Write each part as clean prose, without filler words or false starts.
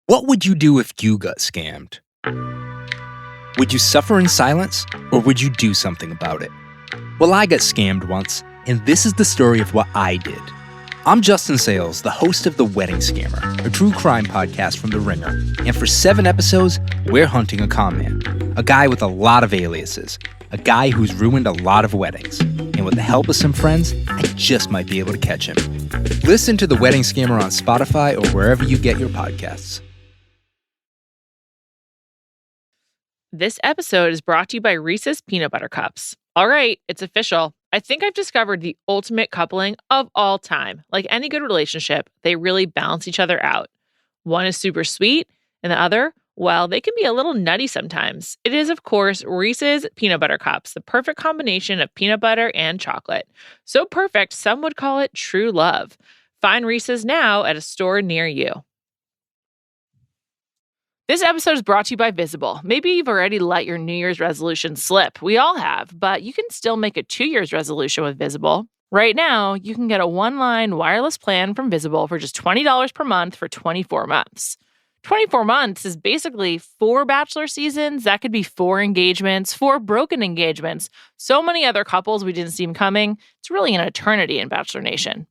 What would you do if you got scammed? Would you suffer in silence, or would you do something about it? Well, I got scammed once, and this is the story of what I did. I'm Justin Sales, the host of The Wedding Scammer, a true crime podcast from The Ringer, and for 7 episodes, we're hunting a con man, a guy with a lot of aliases, a guy who's ruined a lot of weddings, and with the help of some friends, I just might be able to catch him. Listen to The Wedding Scammer on Spotify or wherever you get your podcasts. This episode is brought to you by Reese's Peanut Butter Cups. All right, it's official. I think I've discovered the ultimate coupling of all time. Like any good relationship, they really balance each other out. One is super sweet, and the other, well, they can be a little nutty sometimes. It is, of course, Reese's Peanut Butter Cups, the perfect combination of peanut butter and chocolate. So perfect, some would call it true love. Find Reese's now at a store near you. This episode is brought to you by Visible. Maybe you've already let your New Year's resolution slip. We all have, but you can still make a 2 year's resolution with Visible. Right now, you can get a one-line wireless plan from Visible for just $20 per month for 24 months. 24 months is basically 4 Bachelor seasons. That could be 4 engagements, 4 broken engagements, so many other couples we didn't see them coming. It's really an eternity in Bachelor Nation.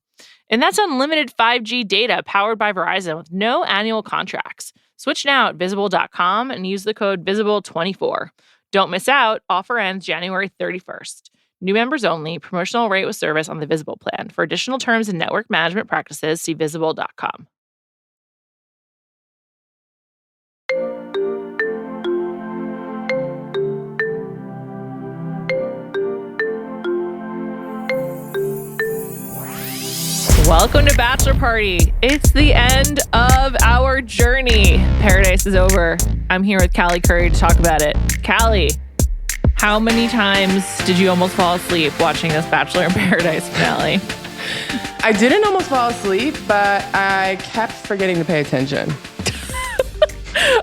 And that's unlimited 5G data powered by Verizon with no annual contracts. Switch now at Visible.com and use the code VISIBLE24. Don't miss out. Offer ends January 31st. New members only. Promotional rate with service on the Visible plan. For additional terms and network management practices, see Visible.com. Welcome to Bachelor Party. It's the end of our journey. Paradise is over. I'm here with Callie Curry to talk about it. Callie, how many times did you almost fall asleep watching this Bachelor in Paradise finale? I didn't almost fall asleep, but I kept forgetting to pay attention.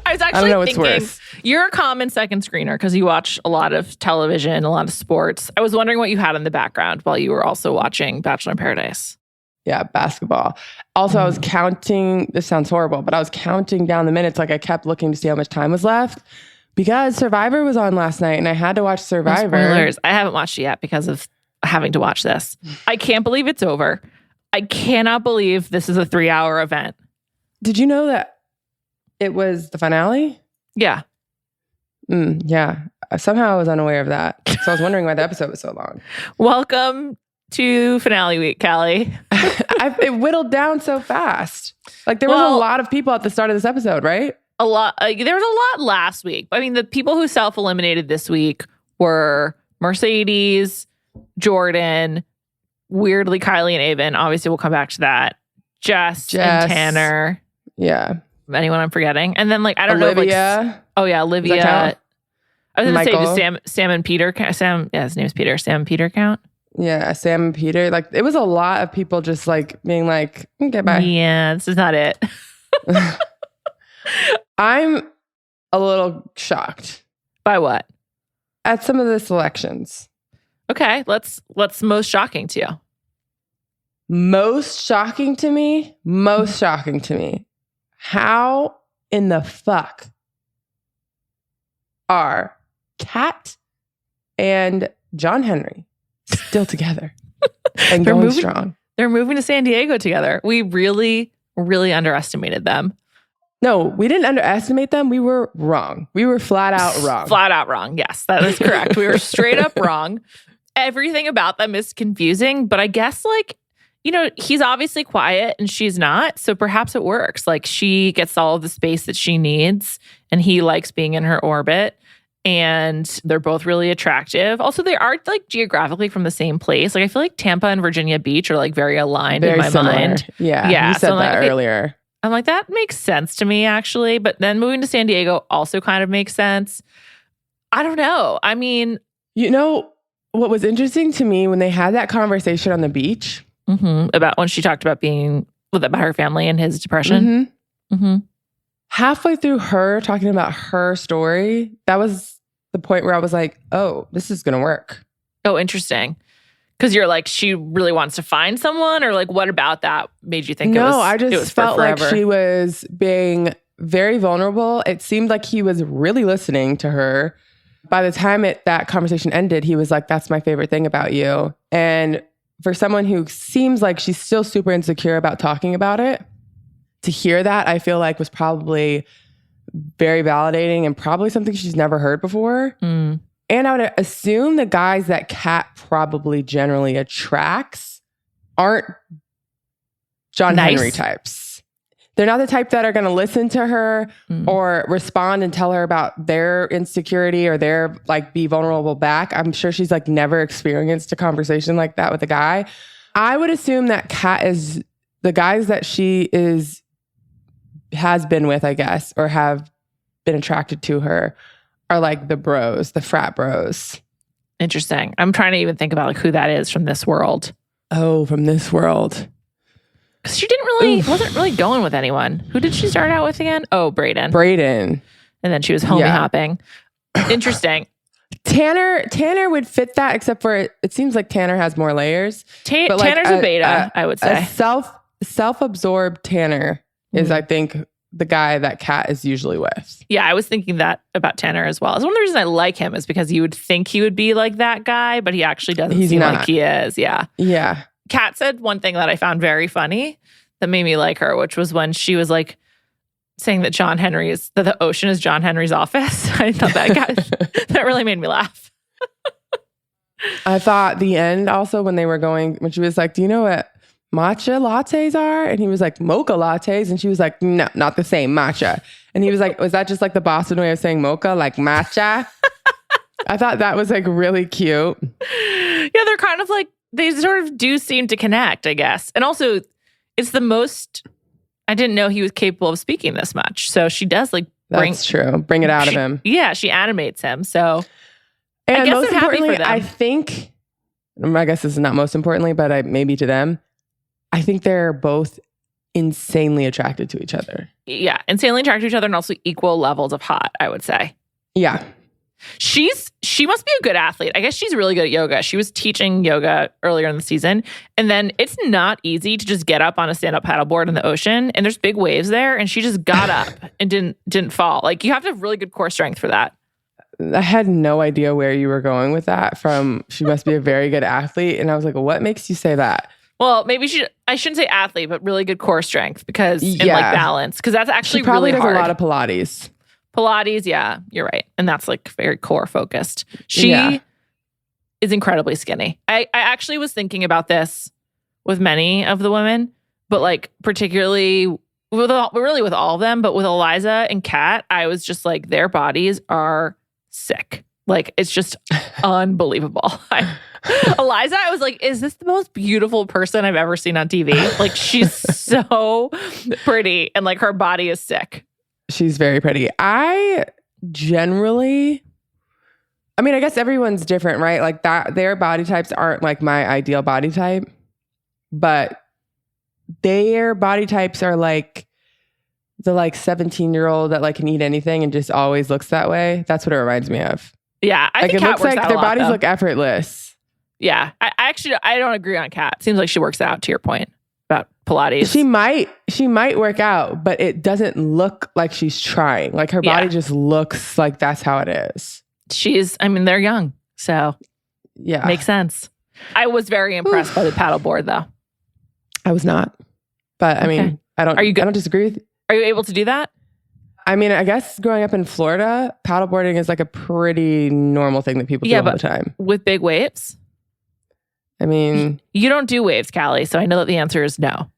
I was actually I don't know what's thinking, worse. You're a common second screener because you watch a lot of television, a lot of sports. I was wondering what you had in the background while you were also watching Bachelor in Paradise. Yeah, basketball. Also, I was counting, this sounds horrible, but I was counting down the minutes. Like I kept looking to see how much time was left because Survivor was on last night and I had to watch Survivor. No spoilers. I haven't watched it yet because of having to watch this. I can't believe it's over. I cannot believe this is a 3-hour event. Did you know that it was the finale? Yeah. Yeah. Somehow I was unaware of that. So I was wondering why the episode was so long. Welcome to finale week, Callie. It whittled down so fast. Like there was a lot of people at the start of this episode, right? A lot. There was a lot last week. I mean, the people who self-eliminated this week were Mercedes, Jordan, weirdly Kylee and Aven. Obviously, we'll come back to that. Jess and Tanner. Yeah. Anyone I'm forgetting? And then I don't Olivia. know. Oh yeah, Olivia. I was going to say, does Sam and Peter? Sam. Yeah, his name's Peter. Sam and Peter count? Yeah, Sam and Peter. It was a lot of people just being like, okay, bye. Yeah, this is not it. I'm a little shocked. By what? At some of the selections. Okay, what's most shocking to you? Most shocking to me? How in the fuck are Kat and John Henry still together and going strong? They're moving to San Diego together. We really, really underestimated them. No, we didn't underestimate them. We were wrong. We were flat out wrong. Flat out wrong. Yes, that is correct. We were straight up wrong. Everything about them is confusing, but I guess he's obviously quiet and she's not. So perhaps it works. She gets all of the space that she needs and he likes being in her orbit. And they're both really attractive. Also, they are geographically from the same place. I feel like Tampa and Virginia Beach are very aligned in my mind. Yeah. You said that earlier. I'm like, that makes sense to me, actually. But then moving to San Diego also kind of makes sense. I don't know. I mean, what was interesting to me when they had that conversation on the beach about when she talked about being about her family and his depression. Halfway through her talking about her story, that was the point where I was like, oh, this is going to work. Oh, interesting. Because you're she really wants to find someone, or what about that made you think I just it was felt like she was being very vulnerable. It seemed like he was really listening to her. By the time that conversation ended, he was like, that's my favorite thing about you. And for someone who seems like she's still super insecure about talking about it, to hear that, I feel like was probably very validating and probably something she's never heard before. And I would assume the guys that Kat probably generally attracts aren't John Henry types. They're not the type that are going to listen to her or respond and tell her about their insecurity or their like be vulnerable back. I'm sure she's like never experienced a conversation like that with a guy. I would assume that Kat is the guys that she has been with, I guess, or have been attracted to her are like the bros, the frat bros. Interesting. I'm trying to even think about like who that is from this world. Oh, from this world. Because she wasn't really going with anyone. Who did she start out with again? Oh, Brayden. Brayden. And then she was homie hopping. Interesting. Tanner would fit that, except for it seems like Tanner has more layers. Tanner's a beta, I would say. A self-absorbed Tanner is, I think, the guy that Kat is usually with. Yeah, I was thinking that about Tanner as well. It's one of the reasons I like him is because you would think he would be like that guy, but he actually doesn't seem like he is. Yeah. Yeah. Kat said one thing that I found very funny that made me like her, which was when she was like saying that that the ocean is John Henry's office. I thought that really made me laugh. I thought the end also when she was like, do you know what matcha lattes are? And he was like, mocha lattes. And she was like, no, not the same, matcha. And he was like, was that just like the Boston way of saying mocha, like matcha? I thought that was like really cute. Yeah, they're kind of like, they sort of do seem to connect, I guess. And also, it's the most, I didn't know he was capable of speaking this much. So she does like That's true. Bring it out of him. Yeah, she animates him. So and I guess most I'm happy importantly, for them. I guess this is not most importantly, but maybe to them, I think they're both insanely attracted to each other. Yeah, insanely attracted to each other and also equal levels of hot, I would say. Yeah. She must be a good athlete. I guess she's really good at yoga. She was teaching yoga earlier in the season. And then it's not easy to just get up on a stand-up paddleboard in the ocean. And there's big waves there. And she just got up and didn't fall. Like, you have to have really good core strength for that. I had no idea where you were going with that from. She must be a very good athlete. And I was like, what makes you say that? Well, maybe I shouldn't say athlete, but really good core strength and like balance. Because that's actually she probably really hard. Does a lot of Pilates. Pilates, yeah, you're right. And that's like very core focused. She is incredibly skinny. I actually was thinking about this with many of the women, but like particularly with all of them, but with Eliza and Kat, I was just like, their bodies are sick. Like, it's just unbelievable. Eliza, I was like, is this the most beautiful person I've ever seen on TV? Like, she's so pretty and like her body is sick. She's very pretty. I guess everyone's different, right? Like that, their body types aren't like my ideal body type, but their body types are like the 17-year-old that like can eat anything and just always looks that way. That's what it reminds me of. Yeah, I think it Kat looks works like out their a lot, bodies though. look effortless. Yeah, I don't agree on Kat. Seems like she works out. To your point about Pilates, she might work out, but it doesn't look like she's trying. Like her body just looks like that's how it is. They're young, so yeah, makes sense. I was very impressed by the paddleboard, though. I was not, but I mean, I don't. Are you good? I don't disagree with. Are you able to do that? I mean, I guess growing up in Florida, paddleboarding is like a pretty normal thing that people do all the time. With big waves? I mean... You don't do waves, Callie, so I know that the answer is no.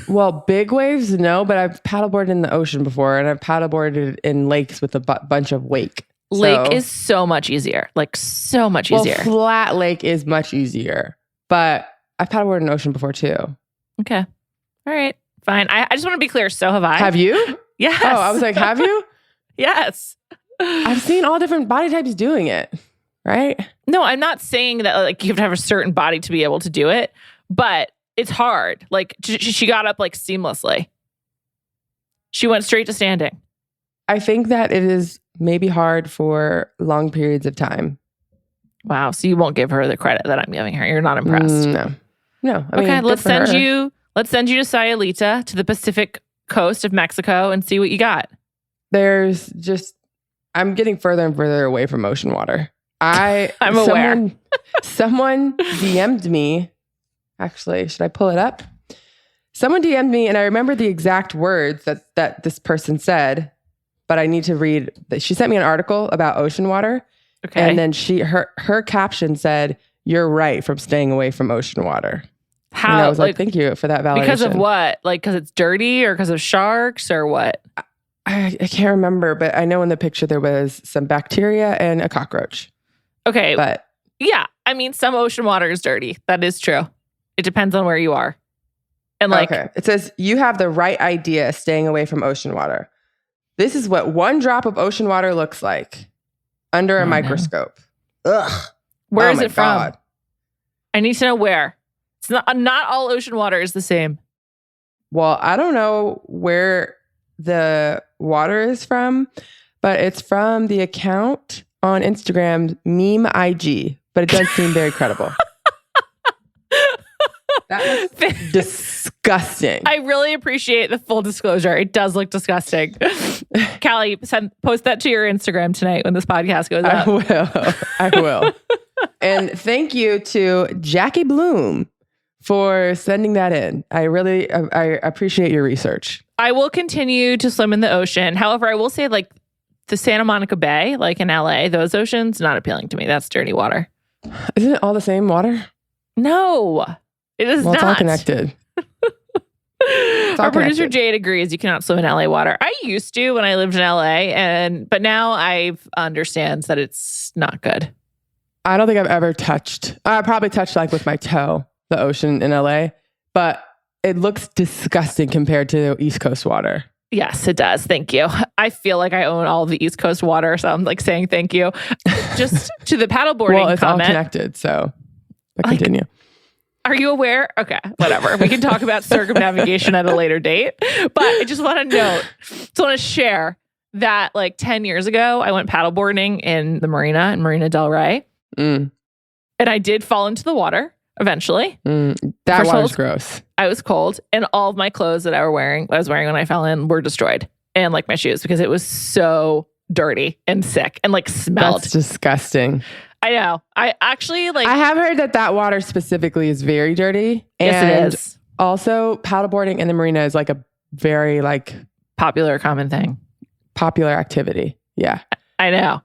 Well, big waves, no, but I've paddleboarded in the ocean before, and I've paddleboarded in lakes with a bunch of wake. Lake is so much easier. Like, so much easier. Well, flat lake is much easier, but I've paddleboarded in the ocean before, too. Okay. All right. Fine. I just want to be clear. So have I. Have you? Yes. Oh, I was like, have you? Yes. I've seen all different body types doing it, right? No, I'm not saying that like you have to have a certain body to be able to do it, but it's hard. Like she got up like seamlessly. She went straight to standing. I think that it is maybe hard for long periods of time. Wow. So you won't give her the credit that I'm giving her. You're not impressed. No. I mean, okay, let's send you to Sayulita, to the Pacific coast of Mexico and see what you got. I'm getting further and further away from ocean water. I'm aware. Someone DM'd me. Actually, should I pull it up? Someone DM'd me, and I remember the exact words that this person said, but I need to read. She sent me an article about ocean water. Okay. And then her caption said, "You're right from staying away from ocean water." How? And I was like, thank you for that validation. Because of what? Like, because it's dirty or because of sharks or what? I can't remember, but I know in the picture there was some bacteria and a cockroach. Okay. But yeah, I mean, some ocean water is dirty. That is true. It depends on where you are. And like, okay. It says, you have the right idea staying away from ocean water. This is what one drop of ocean water looks like under a microscope. Ugh. Where is it from? God. I need to know where. It's not all ocean water is the same. Well, I don't know where the water is from, but it's from the account on Instagram, Meme IG, but it does seem very credible. That was disgusting. I really appreciate the full disclosure. It does look disgusting. Callie, post that to your Instagram tonight when this podcast goes up. I will. And thank you to Jackie Bloom for sending that in. I appreciate your research. I will continue to swim in the ocean. However, I will say like the Santa Monica Bay, like in LA, those oceans, not appealing to me. That's dirty water. Isn't it all the same water? No, it is not. It's all connected. Our producer Jade agrees you cannot swim in LA water. I used to when I lived in LA, but now I understands that it's not good. I don't think I've ever touched. I probably touched like with my toe the ocean in LA, but it looks disgusting compared to East Coast water. Yes, it does. Thank you. I feel like I own all of the East Coast water, so I'm like saying thank you. Just to the paddleboarding well, it's comment. all connected, so continue. Are you aware? Okay, whatever. We can talk about circumnavigation at a later date. But I just want to share that like 10 years ago, I went paddleboarding in the marina in Marina Del Rey. And I did fall into the water eventually. That water's gross. I was cold, and all of my clothes that I was wearing when I fell in were destroyed. And like my shoes, because it was so dirty and sick and like smelled. That's disgusting. I know. I actually like. I have heard that water specifically is very dirty. Yes, it is. Also, paddleboarding in the marina is like a very like popular, common thing. Popular activity. Yeah. I know.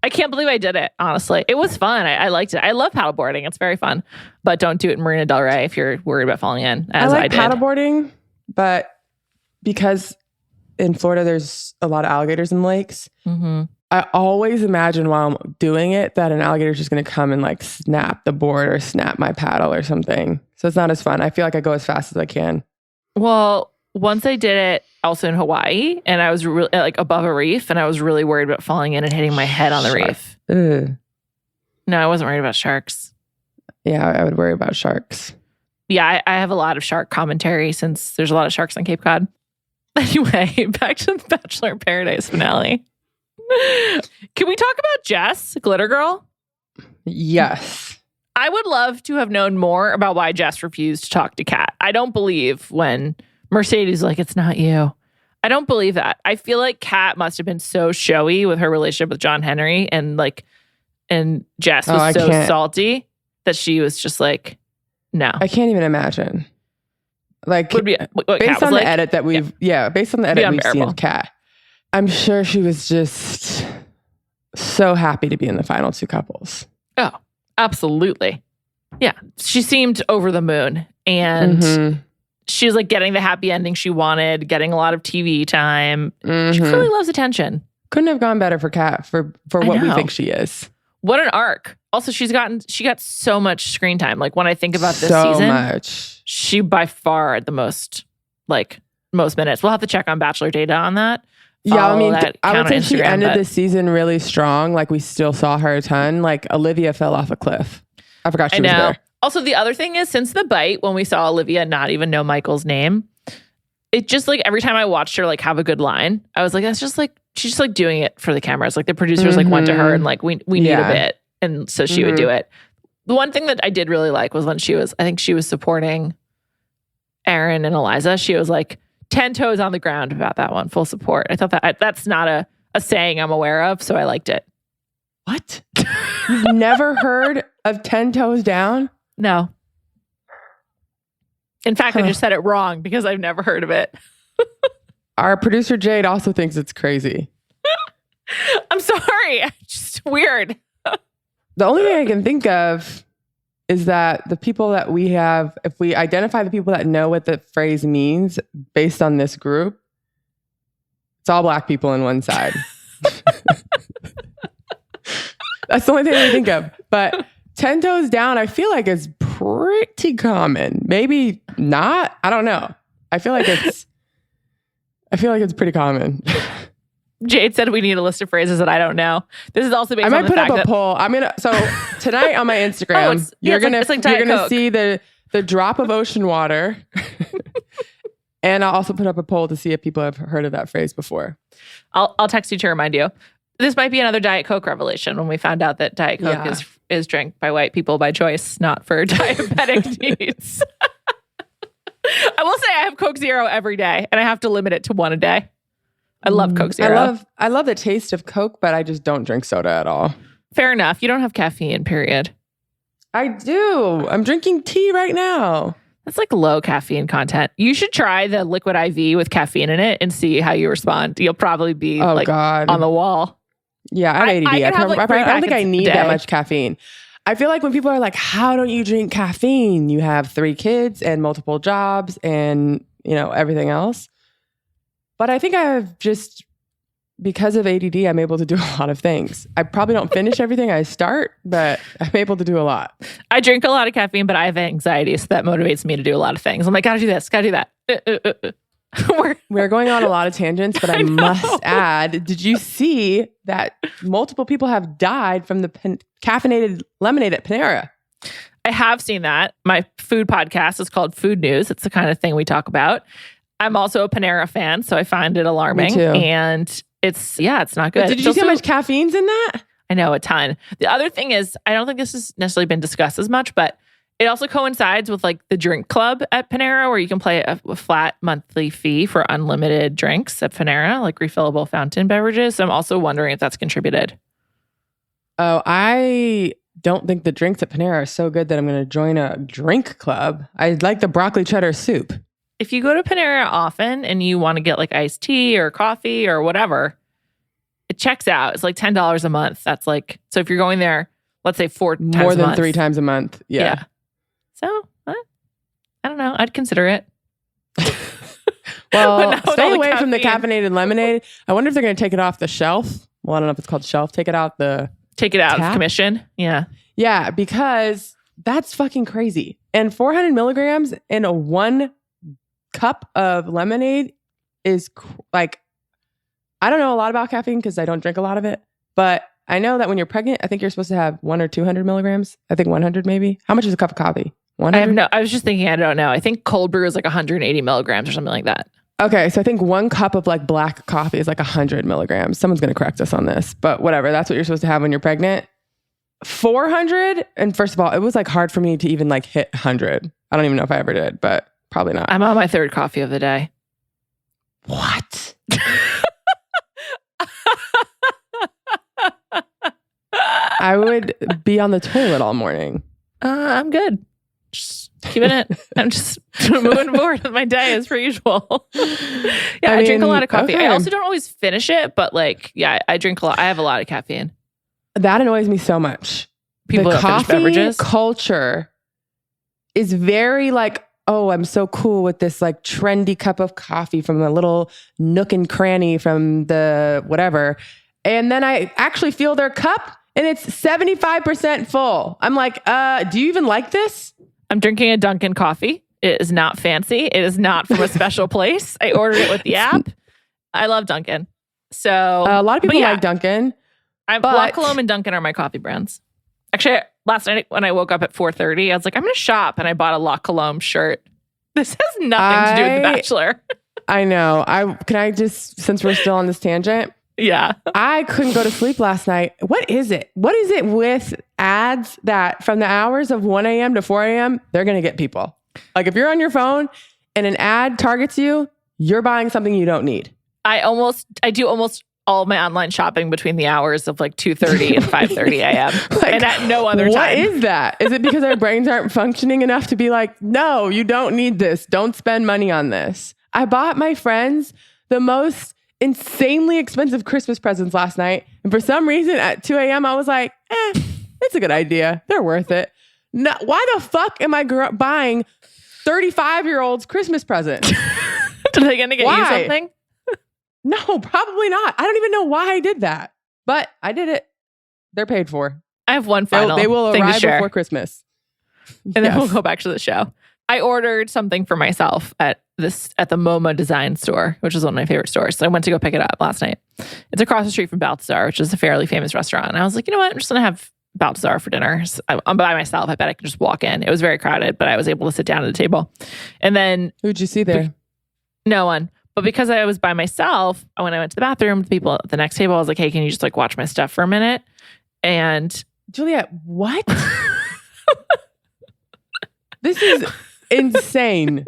I can't believe I did it, honestly. It was fun. I liked it. I love paddleboarding. It's very fun. But don't do it in Marina Del Rey if you're worried about falling in, as I did. I like paddleboarding, but because in Florida there's a lot of alligators in lakes, I always imagine while I'm doing it that an alligator is just going to come and like snap the board or snap my paddle or something. So it's not as fun. I feel like I go as fast as I can. Well, once I did it also in Hawaii, and I was really like above a reef, and I was really worried about falling in and hitting my head on the reef. Ugh. No, I wasn't worried about sharks. Yeah, I would worry about sharks. Yeah, I have a lot of shark commentary since there's a lot of sharks on Cape Cod. Anyway, back to the Bachelor in Paradise finale. Can we talk about Jess, Glitter Girl? Yes. I would love to have known more about why Jess refused to talk to Kat. I don't believe when Mercedes like, it's not you. I don't believe that. I feel like Kat must have been so showy with her relationship with John Henry, and Jess was so salty that she was just like, no. I can't even imagine. Like based on the edit that we've seen of Kat, I'm sure she was just so happy to be in the final two couples. Oh, absolutely. Yeah. She seemed over the moon, and she was like getting the happy ending she wanted, getting a lot of TV time. She clearly loves attention. Couldn't have gone better for Kat for what we think she is. What an arc. Also, she got so much screen time. Like when I think about this so season, much. She by far had the most minutes. We'll have to check on Bachelor data on that. Yeah, I mean, I would say Instagram, she ended the season really strong. Like we still saw her a ton. Like Olivia fell off a cliff. I forgot she was there. Also, the other thing is, since the bite, when we saw Olivia not even know Michael's name, it just like every time I watched her like have a good line, I was like, that's just like she's just like doing it for the cameras. Like the producers like went to her and like we need a bit, and so she would do it. The one thing that I did really like was when I think she was supporting Aaron and Eliza. She was like, 10 toes on the ground about that one. Full support. I thought that's not a saying I'm aware of, so I liked it. What? You've never heard of 10 toes down? No. In fact, I just said it wrong because I've never heard of it. Our producer Jade also thinks it's crazy. I'm sorry. Just weird. The only thing I can think of is that the people that we have, if we identify the people that know what the phrase means based on this group, it's all black people on one side. That's the only thing I think of. But 10 toes down, I feel like it's pretty common. Maybe not. I don't know. I feel like it's pretty common. Jade said we need a list of phrases that I don't know. This is also based on the fact that... I might put up a poll. So tonight on my Instagram, you're gonna see the drop of ocean water. And I'll also put up a poll to see if people have heard of that phrase before. I'll text you to remind you. This might be another Diet Coke revelation when we found out that Diet Coke is drank by white people by choice, not for diabetic needs. I will say I have Coke Zero every day, and I have to limit it to one a day. I love Coke Zero. I love the taste of Coke, but I just don't drink soda at all. Fair enough. You don't have caffeine, period. I do. I'm drinking tea right now. That's like low caffeine content. You should try the liquid IV with caffeine in it and see how you respond. You'll probably be on the wall. Yeah, I have ADD. I don't think I need that much caffeine. I feel like when people are like, how don't you drink caffeine? You have 3 kids and multiple jobs and, everything else. But I think because of ADD, I'm able to do a lot of things. I probably don't finish everything I start, but I'm able to do a lot. I drink a lot of caffeine, but I have anxiety, so that motivates me to do a lot of things. I'm like, gotta do this, gotta do that. We're going on a lot of tangents, but I must add, did you see that multiple people have died from the caffeinated lemonade at Panera? I have seen that. My food podcast is called Food News. It's the kind of thing we talk about. I'm also a Panera fan, so I find it alarming. Me too. And it's not good. But did you see how much caffeine's in that? I know, a ton. The other thing is, I don't think this has necessarily been discussed as much, but it also coincides with like the drink club at Panera, where you can pay a flat monthly fee for unlimited drinks at Panera, like refillable fountain beverages. So I'm also wondering if that's contributed. Oh, I don't think the drinks at Panera are so good that I'm going to join a drink club. I like the broccoli cheddar soup. If you go to Panera often and you want to get like iced tea or coffee or whatever, it checks out. It's like $10 a month. That's like, so if you're going there, let's say 4 times more than a month, 3 times a month. Yeah. So I don't know. I'd consider it. Well, stay away from the caffeinated lemonade. I wonder if they're going to take it off the shelf. Well, I don't know if it's called shelf. Take it out of commission. Yeah. Yeah, because that's fucking crazy. And 400 milligrams in a 1 cup of lemonade is like, I don't know a lot about caffeine because I don't drink a lot of it, but I know that when you're pregnant, I think you're supposed to have 100 or 200 milligrams. I think 100 maybe. How much is a cup of coffee? 100? I was just thinking, I don't know. I think cold brew is like 180 milligrams or something like that. Okay, so I think 1 cup of like black coffee is like 100 milligrams. Someone's going to correct us on this, but whatever. That's what you're supposed to have when you're pregnant. 400? And first of all, it was like hard for me to even like hit 100. I don't even know if I ever did, but probably not. I'm on my 3rd coffee of the day. What? I would be on the toilet all morning. I'm good. Just keeping it. I'm just moving forward with my day as per usual. I drink a lot of coffee. Okay. I also don't always finish it, but I drink a lot. I have a lot of caffeine. That annoys me so much. People the that finish beverages. Culture is very like, oh, I'm so cool with this like trendy cup of coffee from a little nook and cranny from the whatever. And then I actually feel their cup and it's 75% full. I'm like, do you even like this? I'm drinking a Dunkin' coffee. It is not fancy. It is not from a special place. I ordered it with the app. I love Dunkin'. So a lot of people like Dunkin'. La Colombe and Dunkin' are my coffee brands. Actually, last night when I woke up at 4:30, I was like, I'm going to shop. And I bought a La Colombe shirt. This has nothing to do with The Bachelor. I know. Can I just, since we're still on this tangent? Yeah. I couldn't go to sleep last night. What is it? What is it with ads that from the hours of 1 a.m. to 4 a.m., they're going to get people? Like if you're on your phone and an ad targets you, you're buying something you don't need. I do almost all my online shopping between the hours of like 2:30 and 5:30 a.m. Like, and at no other time. What is that? Is it because our brains aren't functioning enough to be like, no, you don't need this. Don't spend money on this. I bought my friends the most insanely expensive Christmas presents last night. And for some reason at 2 a.m., I was like, it's a good idea. They're worth it. No, why the fuck am I buying 35-year-olds Christmas presents? Are they going to get you something? No, probably not. I don't even know why I did that, but I did it. They're paid for. I have one final They will thing arrive to share before Christmas. and then we'll go back to the show. I ordered something for myself at the MoMA design store, which is one of my favorite stores. So I went to go pick it up last night. It's across the street from Balthazar, which is a fairly famous restaurant. And I was like, you know what? I'm just going to have Balthazar for dinner. So I'm by myself. I bet I can just walk in. It was very crowded, but I was able to sit down at the table. And then... Who'd you see there? No one. But because I was by myself, when I went to the bathroom, the people at the next table, I was like, hey, can you just like watch my stuff for a minute? And... Juliet, what? This is insane.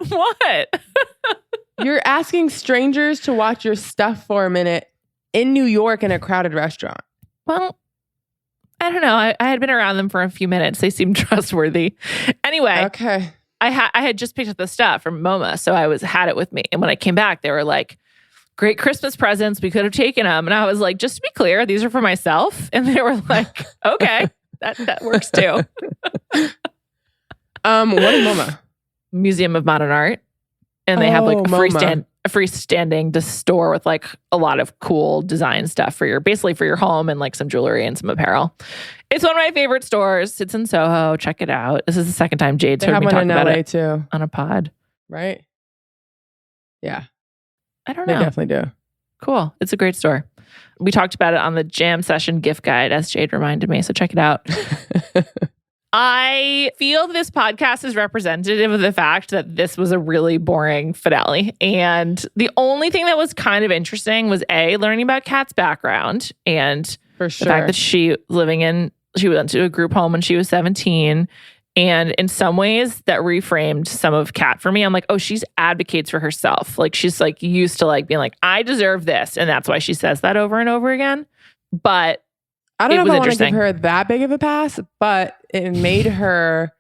What? You're asking strangers to watch your stuff for a minute in New York in a crowded restaurant. Well, I don't know. I had been around them for a few minutes. They seemed trustworthy. Anyway. Okay. I had just picked up the stuff from MoMA, so I had it with me. And when I came back, they were like, great Christmas presents. We could have taken them. And I was like, just to be clear, these are for myself. And they were like, okay, that works too. What is MoMA? Museum of Modern Art. And they have like a freestanding store with like a lot of cool design stuff for your home and like some jewelry and some apparel. It's one of my favorite stores. It's in Soho. Check it out. This is the second time Jade's heard me talk about it too. On a pod. Right? Yeah. I don't know. They definitely do. Cool. It's a great store. We talked about it on the Jam Session gift guide, as Jade reminded me. So check it out. I feel this podcast is representative of the fact that this was a really boring finale. And the only thing that was kind of interesting was learning about Kat's background and for sure. The fact that she went to a group home when she was 17. And in some ways that reframed some of Kat for me. I'm like, oh, she's advocates for herself. Like she's like used to like being like, I deserve this. And that's why she says that over and over again. But I don't know if I want to give her that big of a pass, but it made her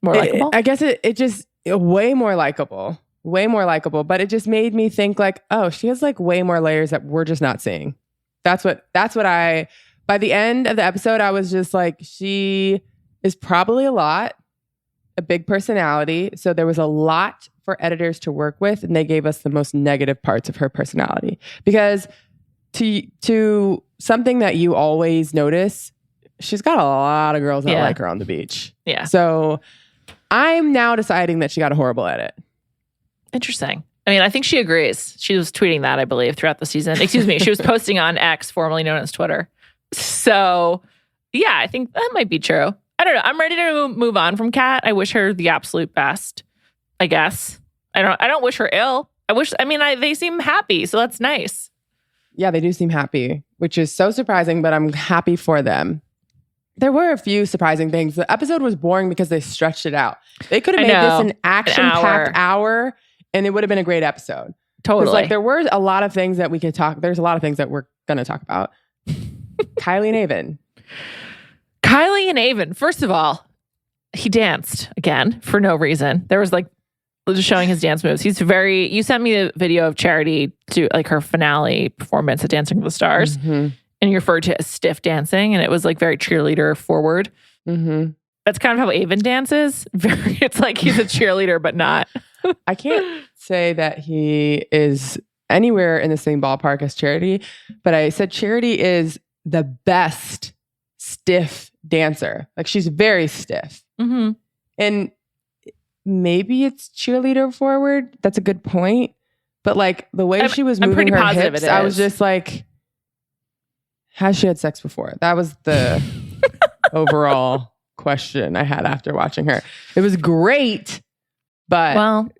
more likable. I guess it just way more likable, but it just made me think like, oh, she has like way more layers that we're just not seeing. That's what by the end of the episode, I was just like, she is probably a big personality. So there was a lot for editors to work with, and they gave us the most negative parts of her personality. Because to something that you always notice, she's got a lot of girls that like her on the beach. Yeah. So I'm now deciding that she got a horrible edit. Interesting. I mean, I think she agrees. She was tweeting that, I believe, throughout the season. Excuse me. She was posting on X, formerly known as Twitter. So, yeah, I think that might be true. I don't know. I'm ready to move on from Kat. I wish her the absolute best, I guess. I don't wish her ill. They seem happy, so that's nice. Yeah, they do seem happy, which is so surprising, but I'm happy for them. There were a few surprising things. The episode was boring because they stretched it out. They could have made this an action-packed hour, and it would have been a great episode. Totally. Like there were a lot of things that we could talk. There's a lot of things that we're going to talk about. Kylee and Aven. Kylee and Aven. First of all, he danced again for no reason. There was like just showing his dance moves. You sent me a video of Charity to like her finale performance at Dancing with the Stars. Mm-hmm. And you referred to it as stiff dancing. And it was like very cheerleader forward. Mm-hmm. That's kind of how Aven dances. It's like he's a cheerleader, but not. I can't say that he is anywhere in the same ballpark as Charity, but I said Charity is the best stiff dancer. Like she's very stiff. Mm-hmm. And maybe it's cheerleader forward. That's a good point. But like the way she was moving her hips, I was just like, has she had sex before? That was the overall question I had after watching her. It was great, but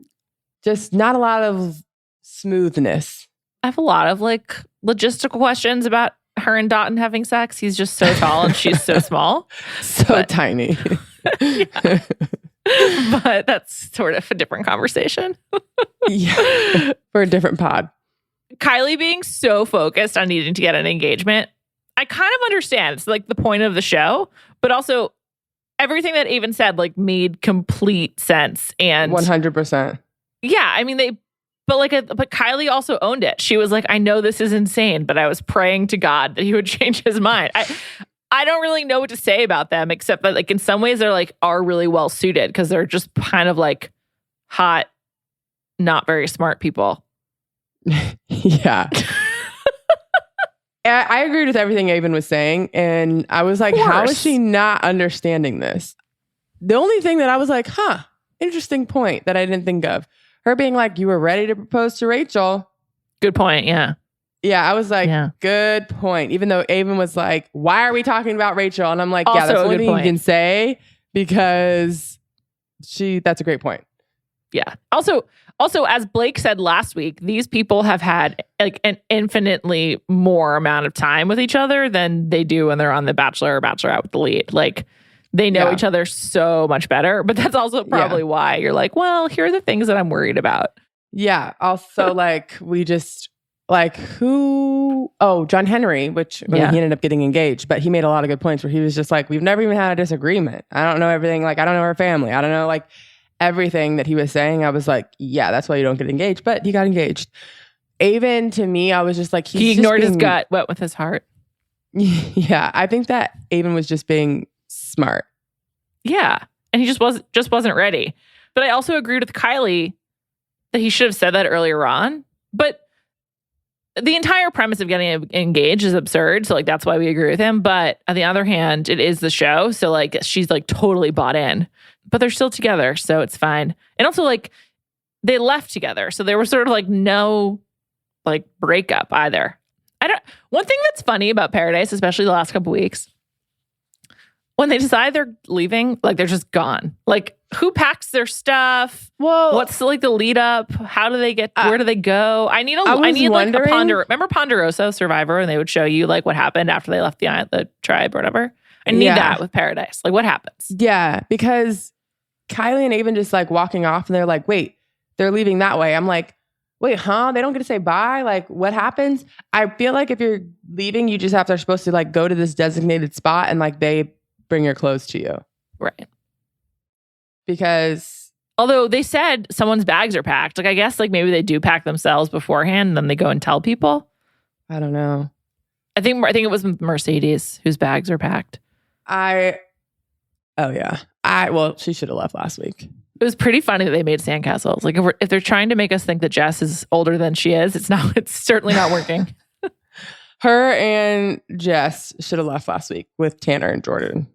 just not a lot of smoothness. I have a lot of like logistical questions about her and Dotun having sex. He's just so tall and she's so small. Tiny. But that's sort of a different conversation. Yeah, for a different pod. Kylie being so focused on needing to get an engagement, I kind of understand. It's like the point of the show, but also everything that Aven said like made complete sense. And 100%. Yeah, I mean but Kylie also owned it. She was like, I know this is insane, but I was praying to God that he would change his mind. I don't really know what to say about them, except that like in some ways they're like are really well suited because they're just kind of like hot, not very smart people. Yeah. I agreed with everything Aven was saying. And I was like, how is she not understanding this? The only thing that I was like, interesting point that I didn't think of. Her being like, you were ready to propose to Rachel. Good point. Yeah. Yeah. I was like, good point. Even though Aven was like, why are we talking about Rachel? And I'm like, also yeah, that's the only thing point. you can say because that's a great point. Yeah. Also, as Blake said last week, these people have had like an infinitely more amount of time with each other than they do when they're on The Bachelor or Bachelorette with the lead. Like they know each other so much better, but that's also probably why you're like, well, here are the things that I'm worried about. Yeah. Also, like we just like John Henry, which he ended up getting engaged, but he made a lot of good points where he was just like, we've never even had a disagreement. I don't know everything. Like I don't know her family. I don't know like everything that he was saying. I was like, yeah, that's why you don't get engaged, but he got engaged. Aven, to me, I was just like, he ignored his gut, went with his heart. Yeah. I think that Aven was just being smart. Yeah. And he just wasn't ready. But I also agreed with Kylie that he should have said that earlier on. But the entire premise of getting engaged is absurd. So like that's why we agree with him. But on the other hand, it is the show. So like she's like totally bought in. But they're still together, so it's fine. And also like they left together. So there was sort of like no like breakup either. One thing that's funny about Paradise, especially the last couple weeks, when they decide they're leaving, like they're just gone. Like who packs their stuff? Well, what's like the lead up? How do they get? Where do they go? I need like a Remember Ponderosa Survivor, and they would show you like what happened after they left the tribe or whatever. I need that with Paradise. Like what happens? Yeah, because Kylie and Aven just like walking off, and they're like, wait, they're leaving that way. I'm like, wait, huh? They don't get to say bye? Like, what happens? I feel like if you're leaving, you just they're supposed to like go to this designated spot and like they bring your clothes to you. Right. Because although they said someone's bags are packed, like I guess like maybe they do pack themselves beforehand and then they go and tell people. I don't know. I think it was Mercedes whose bags are packed. She should have left last week. It was pretty funny that they made sandcastles. Like if they're trying to make us think that Jess is older than she is, it's certainly not working. Her and Jess should have left last week with Tanner and Jordan.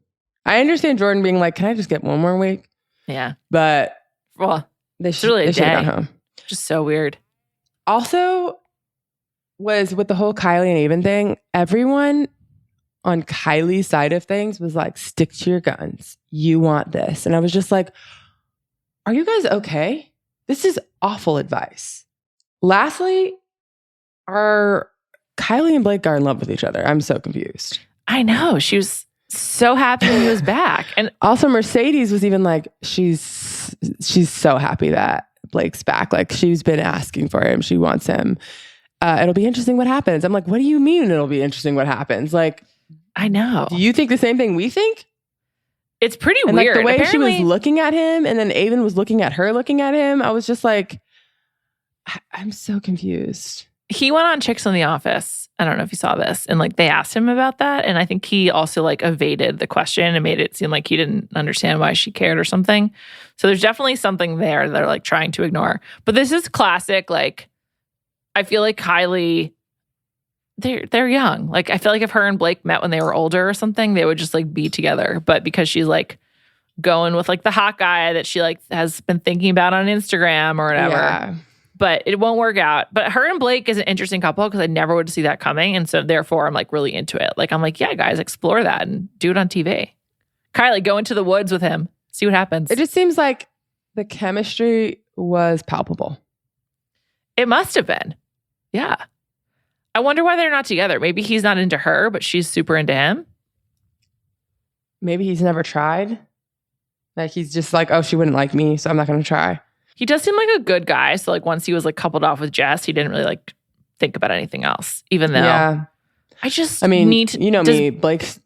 I understand Jordan being like, can I just get one more week? Yeah. But they should have gone home. Just so weird. Also, was with the whole Kylie and Aven thing, everyone on Kylie's side of things was like, stick to your guns. You want this. And I was just like, are you guys okay? This is awful advice. Lastly, are Kylie and Blake are in love with each other? I'm so confused. I know. She was so happy he was back. And also Mercedes was even like, she's so happy that Blake's back. Like she's been asking for him. She wants him. It'll be interesting what happens. I'm like, what do you mean it'll be interesting what happens? Like, I know. Do you think the same thing we think? It's pretty and weird. Like the way she was looking at him and then Aven was looking at her looking at him. I was just like, I'm so confused. He went on Chicks in the Office. I don't know if you saw this. And like they asked him about that. And I think he also like evaded the question and made it seem like he didn't understand why she cared or something. So there's definitely something there that they're like trying to ignore. But this is classic. Like, I feel like Kylie, they're young. Like, I feel like if her and Blake met when they were older or something, they would just like be together. But because she's like going with like the hot guy that she like has been thinking about on Instagram or whatever. Yeah. But it won't work out. But her and Blake is an interesting couple because I never would see that coming. And so therefore I'm like really into it. Like I'm like, yeah, guys, explore that and do it on TV. Kylie, go into the woods with him. See what happens. It just seems like the chemistry was palpable. It must have been. Yeah. I wonder why they're not together. Maybe he's not into her, but she's super into him. Maybe he's never tried. Like he's just like, oh, she wouldn't like me, so I'm not going to try. He does seem like a good guy. So like once he was like coupled off with Jess, he didn't really like think about anything else. Even though me,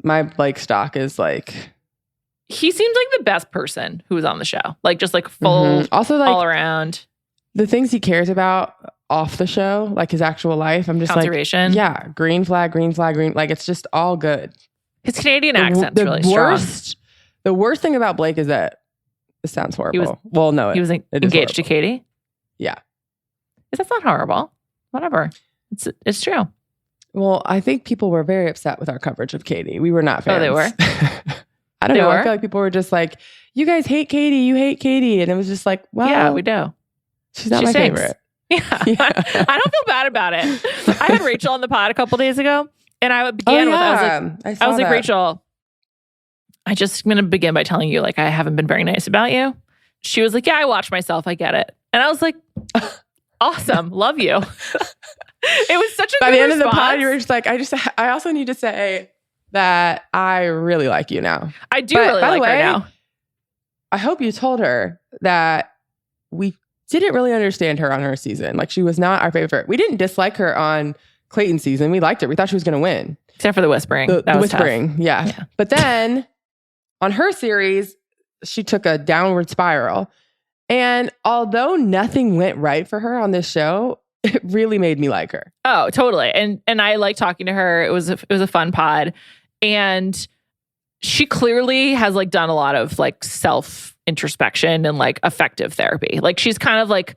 my Blake stock is like. He seems like the best person who was on the show. Like just like full, also like all around. The things he cares about off the show, like his actual life, I'm just conservation. Like, yeah, green flag, green. Like it's just all good. His Canadian accent's really strong. The worst thing about Blake is that it sounds horrible. He was engaged to Katie. Yeah, that's not horrible. Whatever, it's true. Well, I think people were very upset with our coverage of Katie. We were not fans. Oh, they were. I don't know. I feel like people were just like, "You guys hate Katie. You hate Katie," and it was just like, "Well, yeah, we do. She's not my favorite." Yeah. I don't feel bad about it. I had Rachel on the pod a couple days ago, and I began I was like, Rachel, I just going to begin by telling you, like, I haven't been very nice about you. She was like, yeah, I watch myself. I get it. And I was like, awesome. Love you. It was such a By good the end response. of the pod, you were just like, I also need to say that I really like you now. I do really like her now. I hope you told her that we didn't really understand her on her season. Like, she was not our favorite. We didn't dislike her on Clayton's season. We liked her. We thought she was going to win. Except for the whispering. The was whispering, yeah. But then on her series, she took a downward spiral. And although nothing went right for her on this show, it really made me like her. Oh, totally. And I like talking to her. It was a fun pod. And she clearly has like done a lot of like self introspection and like effective therapy. Like she's kind of like,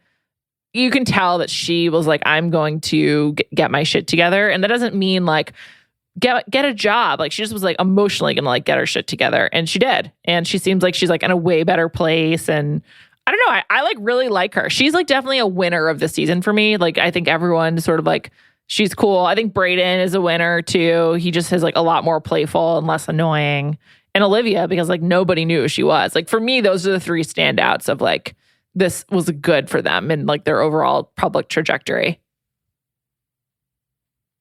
you can tell that she was like, I'm going to get my shit together. And that doesn't mean like get a job. Like she just was like emotionally gonna like get her shit together. And she did. And she seems like she's like in a way better place. And I don't know, I like really like her. She's like definitely a winner of the season for me. Like I think everyone sort of like, she's cool. I think Brayden is a winner too. He just has like a lot more playful and less annoying. And Olivia, because like nobody knew who she was. Like for me, those are the three standouts of like, this was good for them and like their overall public trajectory.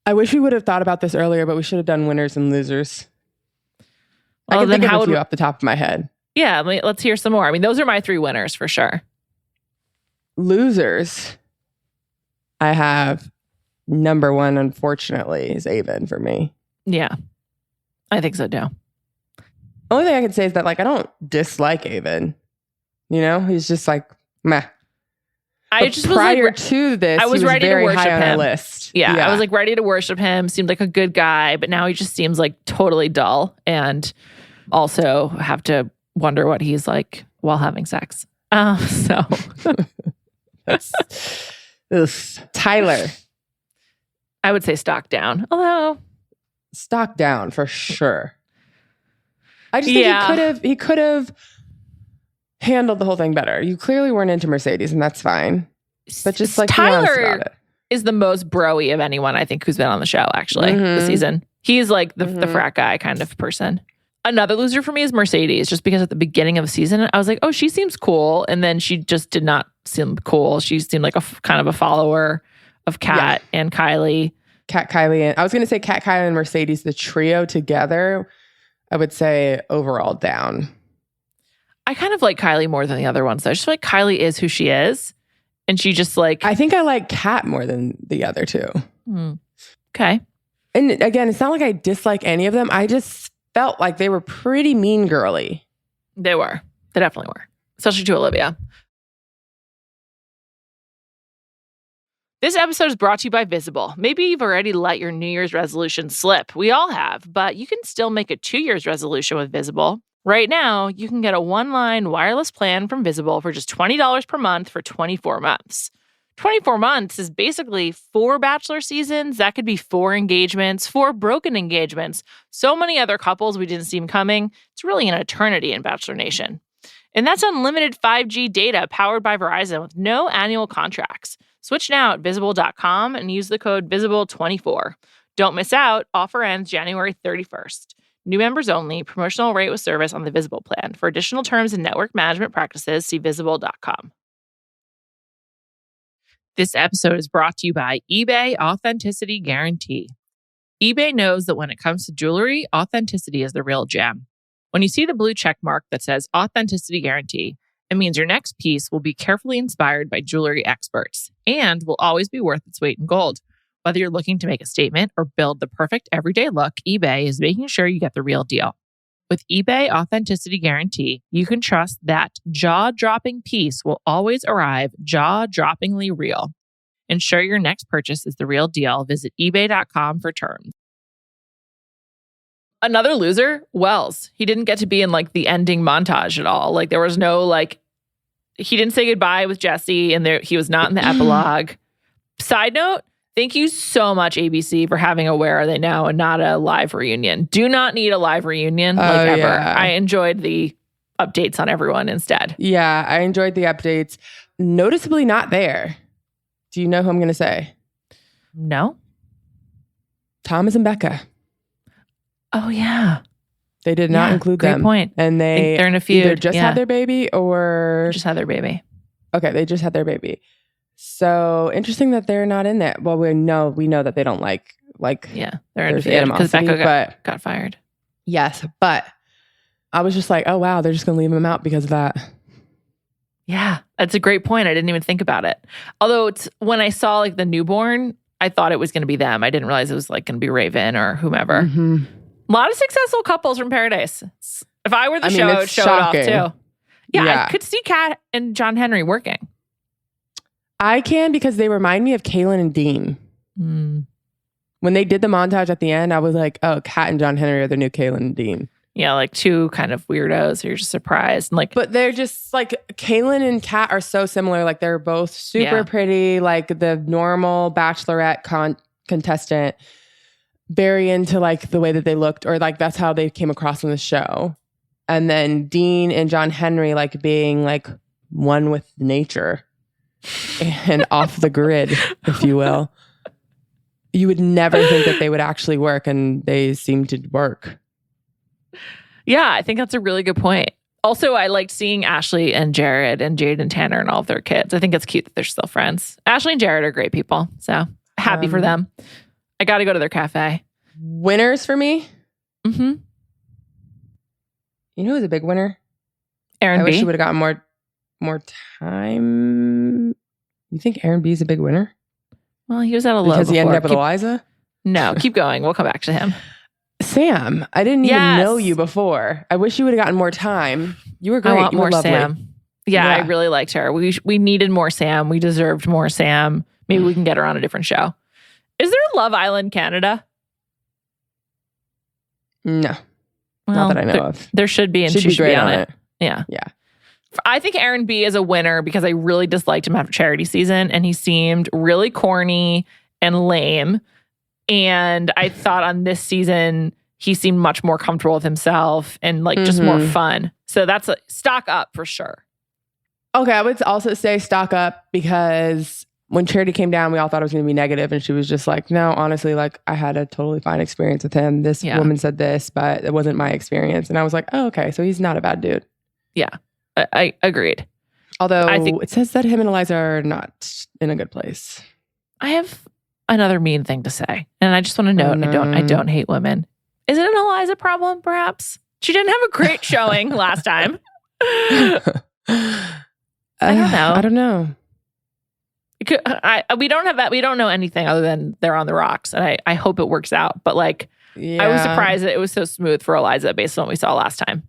I wish we would have thought about this earlier, but we should have done winners and losers. Well, I can think of a few off the top of my head. Yeah, let's hear some more. I mean, those are my three winners for sure. Losers, I have number one, unfortunately, is Aven for me. Yeah, I think so too. Only thing I can say is that like I don't dislike Aven. You know, he's just like meh. I but just prior was like, to this, I was ready to worship him. On our list. Yeah, I was like ready to worship him. Seemed like a good guy, but now he just seems like totally dull, and also have to wonder what he's like while having sex. So Tyler, I would say stock down. Although stock down for sure. I just think he could have handled the whole thing better. You clearly weren't into Mercedes, and that's fine. But just like Tyler is the most bro-y of anyone I think who's been on the show actually this season. He's like the frat guy kind of person. Another loser for me is Mercedes, just because at the beginning of the season I was like, oh, she seems cool, and then she just did not seem cool. She seemed like a kind of a follower of Kat and Kylie. Kylie, and I was going to say Kat, Kylie, and Mercedes, the trio together. I would say overall down. I kind of like Kylie more than the other ones. I just feel like Kylie is who she is. And she just like... I think I like Kat more than the other two. Okay. And again, it's not like I dislike any of them. I just felt like they were pretty mean girly. They were. They definitely were. Especially to Olivia. This episode is brought to you by Visible. Maybe you've already let your New Year's resolution slip. We all have, but you can still make a 2 year's resolution with Visible. Right now, you can get a one-line wireless plan from Visible for just $20 per month for 24 months. 24 months is basically 4 Bachelor seasons. That could be 4 engagements, 4 broken engagements. So many other couples we didn't see coming. It's really an eternity in Bachelor Nation. And that's unlimited 5G data powered by Verizon with no annual contracts. Switch now at Visible.com and use the code Visible24. Don't miss out. Offer ends January 31st. New members only. Promotional rate with service on the Visible plan. For additional terms and network management practices, see Visible.com. This episode is brought to you by eBay Authenticity Guarantee. eBay knows that when it comes to jewelry, authenticity is the real gem. When you see the blue check mark that says Authenticity Guarantee, it means your next piece will be carefully inspired by jewelry experts and will always be worth its weight in gold. Whether you're looking to make a statement or build the perfect everyday look, eBay is making sure you get the real deal. With eBay Authenticity Guarantee, you can trust that jaw-dropping piece will always arrive jaw-droppingly real. Ensure your next purchase is the real deal. Visit ebay.com for terms. Another loser, Wells. He didn't get to be in like the ending montage at all. Like there was no like, he didn't say goodbye with Jesse and he was not in the epilogue. Side note, thank you so much, ABC, for having a Where Are They Now and not a live reunion. Do not need a live reunion ever. Yeah. I enjoyed the updates on everyone instead. Yeah, I enjoyed the updates. Noticeably not there. Do you know who I'm going to say? No? Thomas and Becca. Oh, yeah. They did not include great them. Great point. And They're in a feud. either just had their baby or... Just had their baby. Okay, they just had their baby. So interesting that they're not in that. Well, we know that they don't like Yeah, they're in a there's feud because animosity, Becca got fired. Yes, but I was just like, oh wow, they're just gonna leave him out because of that. Yeah, that's a great point. I didn't even think about it. Although when I saw like the newborn, I thought it was going to be them. I didn't realize it was like going to be Raven or whomever. Mm-hmm. A lot of successful couples from Paradise. If I were the show, I would show shocking. it off too. Yeah, I could see Kat and John Henry working. I can because they remind me of Kaylin and Dean. Mm. When they did the montage at the end, I was like, oh, Kat and John Henry are the new Kaylin and Dean. Yeah, like two kind of weirdos who you're just surprised. And like, but they're just like, Kaylin and Kat are so similar. Like they're both super pretty, like the normal Bachelorette contestant, very into like the way that they looked, or like that's how they came across on the show. And then Dean and John Henry like being like one with nature and off the grid, if you will. You would never think that they would actually work, and they seem to work. Yeah, I think that's a really good point. Also, I liked seeing Ashley and Jared and Jade and Tanner and all of their kids. I think it's cute that they're still friends. Ashley and Jared are great people, so happy for them. I got to go to their cafe. Winners for me? Mm-hmm. You know who's a big winner? Aaron B. I wish she would have gotten more time. You think Aaron B is a big winner? Well, he was at a low because before. He ended up with Eliza? No, keep going. We'll come back to him. Sam, I didn't even know you before. I wish you would have gotten more time. You were great. I want you more were lovely. Sam. Yeah, I really liked her. We needed more Sam. We deserved more Sam. Maybe we can get her on a different show. Is there a Love Island Canada? No. Not that I know of. There should be, and she should be on it. Yeah. Yeah. I think Aaron B is a winner because I really disliked him after charity season, and he seemed really corny and lame. And I thought on this season, he seemed much more comfortable with himself and like just more fun. So that's a stock up for sure. Okay, I would also say stock up because when Charity came down, we all thought it was going to be negative, and she was just like, no, honestly, like I had a totally fine experience with him. This woman said this, but it wasn't my experience. And I was like, oh, okay, so he's not a bad dude. Yeah, I agreed. Although I think it says that him and Eliza are not in a good place. I have another mean thing to say, and I just want to note, I don't hate women. Is it an Eliza problem, perhaps? She didn't have a great showing last time. I don't know. We don't have that. We don't know anything other than they're on the rocks, and I hope it works out. But like, I was surprised that it was so smooth for Eliza based on what we saw last time.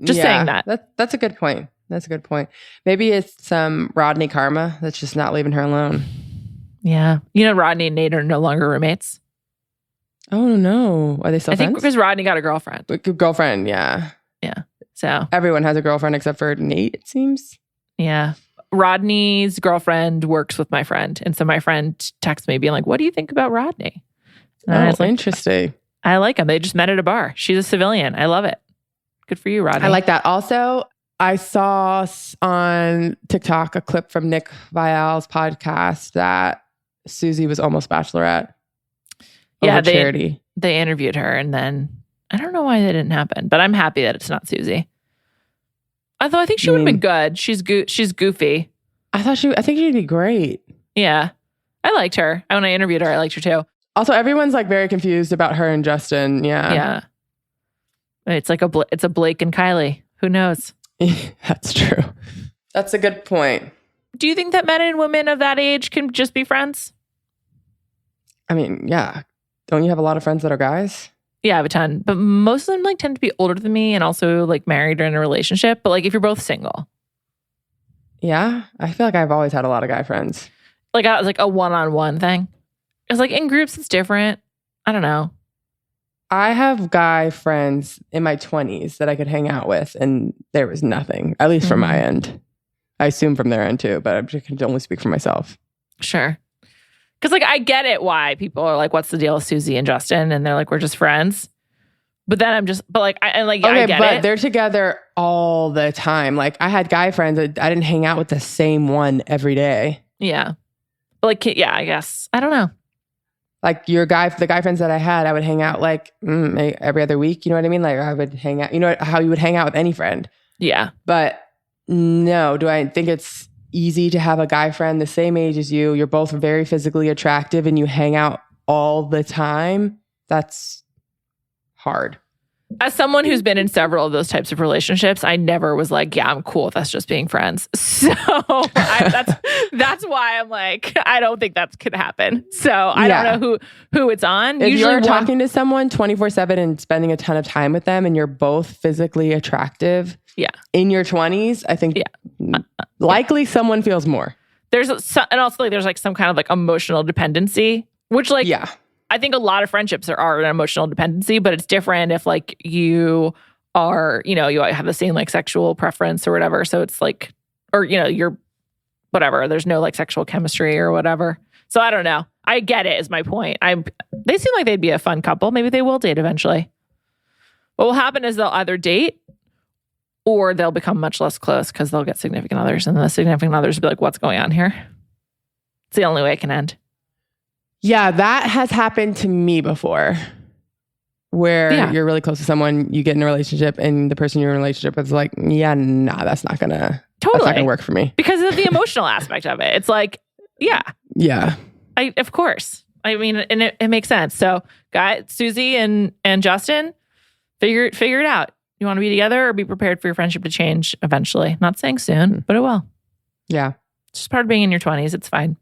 Just saying that. That's a good point. That's a good point. Maybe it's some Rodney karma that's just not leaving her alone. Yeah. You know, Rodney and Nate are no longer roommates. Oh, no. Are they still friends? I think because Rodney got a girlfriend. Girlfriend, yeah. Yeah. So everyone has a girlfriend except for Nate, it seems. Yeah. Rodney's girlfriend works with my friend. And so my friend texts me being like, what do you think about Rodney? And interesting. I like him. They just met at a bar. She's a civilian. I love it. Good for you, Rodney. I like that. Also, I saw on TikTok a clip from Nick Vial's podcast that Susie was almost Bachelorette. Yeah, Charity. They interviewed her, and then I don't know why that didn't happen, but I'm happy that it's not Susie. Although I think she would have been good. She's goofy. I think she'd be great. Yeah, I liked her. When I interviewed her, I liked her too. Also, everyone's like very confused about her and Justin. Yeah. Yeah. It's like it's a Blake and Kylie. Who knows? That's true. That's a good point. Do you think that men and women of that age can just be friends? I mean, yeah. Don't you have a lot of friends that are guys? Yeah, I have a ton. But most of them like tend to be older than me and also like married or in a relationship. But like if you're both single. Yeah. I feel like I've always had a lot of guy friends. Like I was like a one-on-one thing. It's like in groups it's different. I don't know. I have guy friends in my 20s that I could hang out with, and there was nothing, at least from my end. I assume from their end too, but I can only speak for myself. Sure. Because like I get it why people are like, what's the deal with Susie and Justin? And they're like, we're just friends. But then I'm just, but like, I get it. But they're together all the time. Like I had guy friends that I didn't hang out with the same one every day. Yeah. But like, yeah, I guess. I don't know. Like the guy friends that I had, I would hang out like every other week. You know what I mean? Like I would hang out, you know how you would hang out with any friend. Yeah. But no, do I think it's easy to have a guy friend the same age as you? You're both very physically attractive and you hang out all the time. That's hard. As someone who's been in several of those types of relationships, I never was like, yeah, I'm cool with us just being friends. So that's why I'm like, I don't think that could happen. So I don't know who it's on. If you're talking to someone 24/7 and spending a ton of time with them and you're both physically attractive in your 20s, I think likely someone feels more. And also like there's like some kind of like emotional dependency, which like, I think a lot of friendships are an emotional dependency, but it's different if like you are, you know, you have the same like sexual preference or whatever. So it's like, or, you know, you're whatever, there's no like sexual chemistry or whatever. So I don't know. I get it is my point. They seem like they'd be a fun couple. Maybe they will date eventually. What will happen is they'll either date or they'll become much less close because they'll get significant others. And the significant others will be like, what's going on here? It's the only way it can end. Yeah, that has happened to me before. Where you're really close to someone, you get in a relationship, and the person you're in a relationship with is like, yeah, nah, that's not gonna work for me. Because of the emotional aspect of it. It's like, yeah. Of course. I mean, and it makes sense. So, Susie and Justin, figure it out. You want to be together or be prepared for your friendship to change eventually. Not saying soon, but it will. Yeah. It's just part of being in your 20s. It's fine.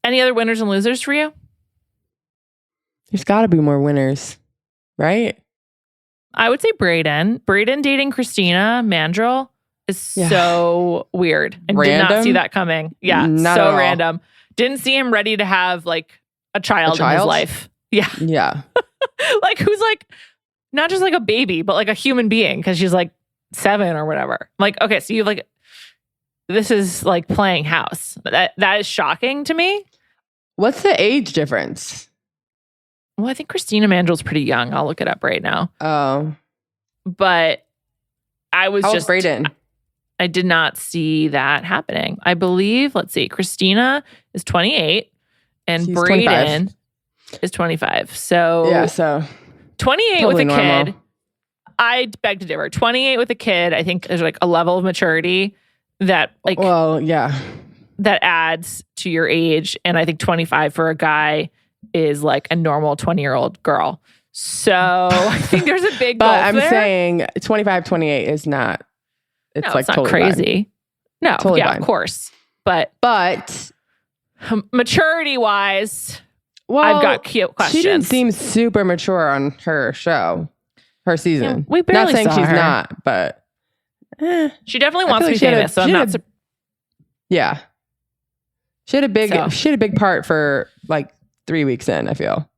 Any other winners and losers for you? There's got to be more winners, right? I would say Brayden. Brayden dating Christina Mandrell is so weird. I did not see that coming. Yeah, not so at all. random. Didn't see him ready to have like a child in his life. Yeah. Yeah. Like who's like, not just like a baby, but like a human being because she's like 7 or whatever. I'm like, okay, so you've like, this is like playing house. That is shocking to me. What's the age difference? Well, I think Christina Mandrell's pretty young. I'll look it up right now. Oh. But I was How old is Brayden? I did not see that happening. I believe, let's see, Christina is 28 and She's Brayden is 25. So 28 totally with a normal. kid. I beg to differ. 28 with a kid, I think there's like a level of maturity that like that adds to your age. And I think 25 for a guy is like a normal 20-year-old girl. So I think there's a big But I'm there. saying 25, 28 is not, it's like it's not totally crazy. fine. No, Totally yeah, fine. of course. But maturity-wise, I've got cute questions. She didn't seem super mature on her show, her season. Yeah, we barely not saying saw she's her. not, but she definitely wants to be famous. So I'm not. Yeah, she had a big part for like 3 weeks in. I feel.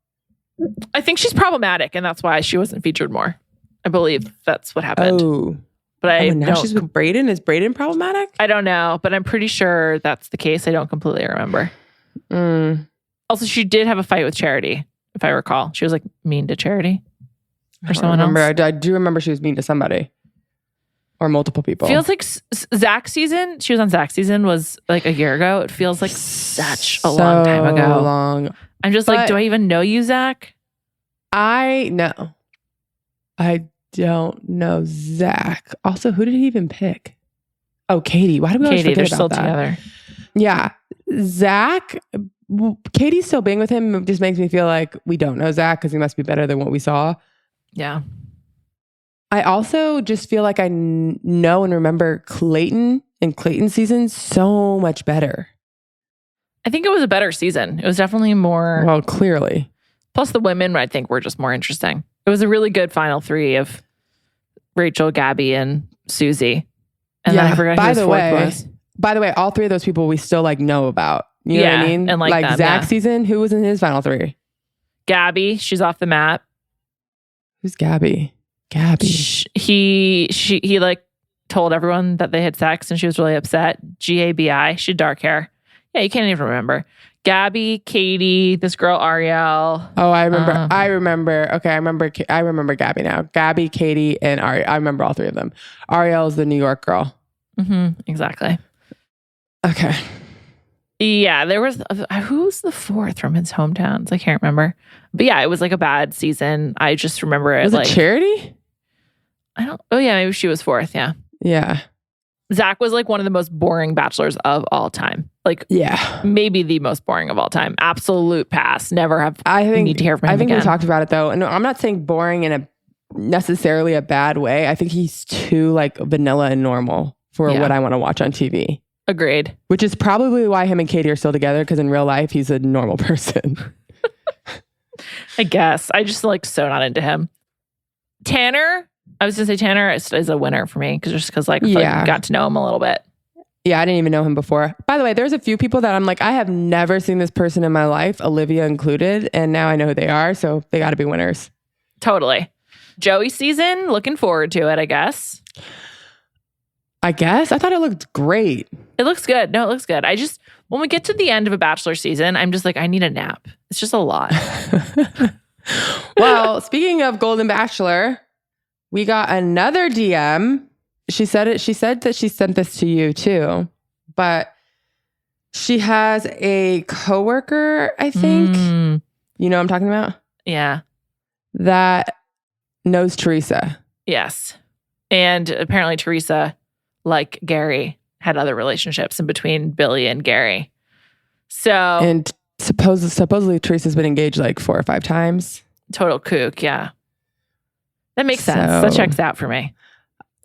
I think she's problematic, and that's why she wasn't featured more. I believe that's what happened. Oh, but now she's with Brayden. Is Brayden problematic? I don't know, but I'm pretty sure that's the case. I don't completely remember. Also, she did have a fight with Charity, if I recall. She was like mean to Charity or someone else. I do remember she was mean to somebody or multiple people. Feels like Zach's season. She was on Zach's season was like a year ago. It feels like such a long time ago. Long. I'm just like, do I even know you, Zach? I don't know Zach. Also, who did he even pick? Oh, Katie. Why do we always forget they're about still that? Together. Yeah. Zach, Katie's still being with him. It just makes me feel like we don't know Zach because he must be better than what we saw. Yeah. I also just feel like I know and remember Clayton and Clayton's season so much better. I think it was a better season. It was definitely more... Well, clearly. Plus the women, I think, were just more interesting. It was a really good final three of Rachel, Gabby, and Susie. And then I forgot who the fourth was. By the way, all three of those people we still know about. You know what I mean? And like them, Zach's season, who was in his final three? Gabby, she's off the map. Who's Gabby? Gabby. He told everyone that they had sex and she was really upset. Gabi, she had dark hair. Yeah, you can't even remember. Gabby, Katie, this girl Ariel. Oh, I remember. Okay, I remember Gabby now. Gabby, Katie, and Ariel. I remember all three of them. Ariel is the New York girl. Mm-hmm, exactly. Okay. Yeah, there was... who's the fourth from his hometowns? I can't remember. But yeah, it was a bad season. I just remember it. Was it Charity? Oh yeah, maybe she was fourth, yeah. Yeah. Zach was one of the most boring bachelors of all time. Maybe the most boring of all time. Absolute pass. Never have need to hear from him again. We talked about it though. And I'm not saying boring in a necessarily a bad way. I think he's too vanilla and normal for what I want to watch on TV. Agreed. Which is probably why him and Katie are still together, because in real life he's a normal person. I guess. I just so not into him. Tanner, I was going to say Tanner is a winner for me because I got to know him a little bit. Yeah, I didn't even know him before. By the way, there's a few people that I'm I have never seen this person in my life, Olivia included, and now I know who they are, so they got to be winners. Totally. Joey season, looking forward to it, I guess. I thought it looked great. It looks good. No, it looks good. When we get to the end of a Bachelor season, I'm just I need a nap. It's just a lot. Well, speaking of Golden Bachelor, we got another DM. She said that she sent this to you too, but she has a coworker, I think. You know what I'm talking about? Yeah. That knows Teresa. Yes. And apparently Teresa, like Gary, had other relationships in between Billy and Gary. And supposedly Teresa's been engaged 4 or 5 times. Total kook, yeah. That makes sense. That checks out for me.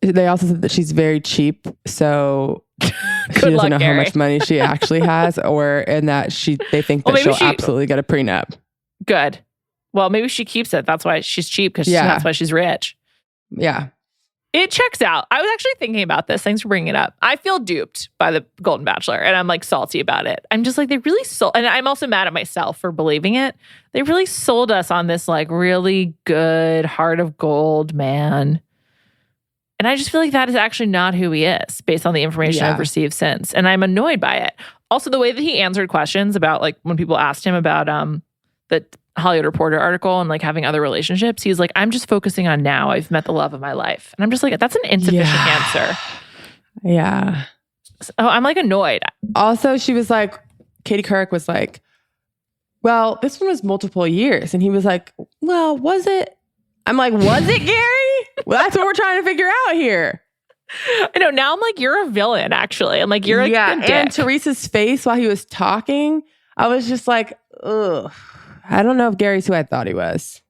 They also said that she's very cheap, so she doesn't know Gary. How much money she actually has, and that they think that she'll absolutely get a prenup. Good. Well, maybe she keeps it. That's why she's cheap, because that's why she's rich. Yeah. It checks out. I was actually thinking about this. Thanks for bringing it up. I feel duped by the Golden Bachelor, and I'm salty about it. I'm just they really sold, and I'm also mad at myself for believing it. They really sold us on this really good heart of gold man. And I just feel that is actually not who he is based on the information I've received since. And I'm annoyed by it. Also, the way that he answered questions about when people asked him about the Hollywood Reporter article and having other relationships, he's I'm just focusing on now. I've met the love of my life. And I'm just that's an insufficient answer. Yeah. So I'm annoyed. Also, she was Katie Couric was well, this one was multiple years. And he was well, was it? I'm was it, Gary? Well, that's what we're trying to figure out here. I know. Now I'm you're a villain, actually. I'm you're a dick. And Teresa's face while he was talking, I was just ugh. I don't know if Gary's who I thought he was.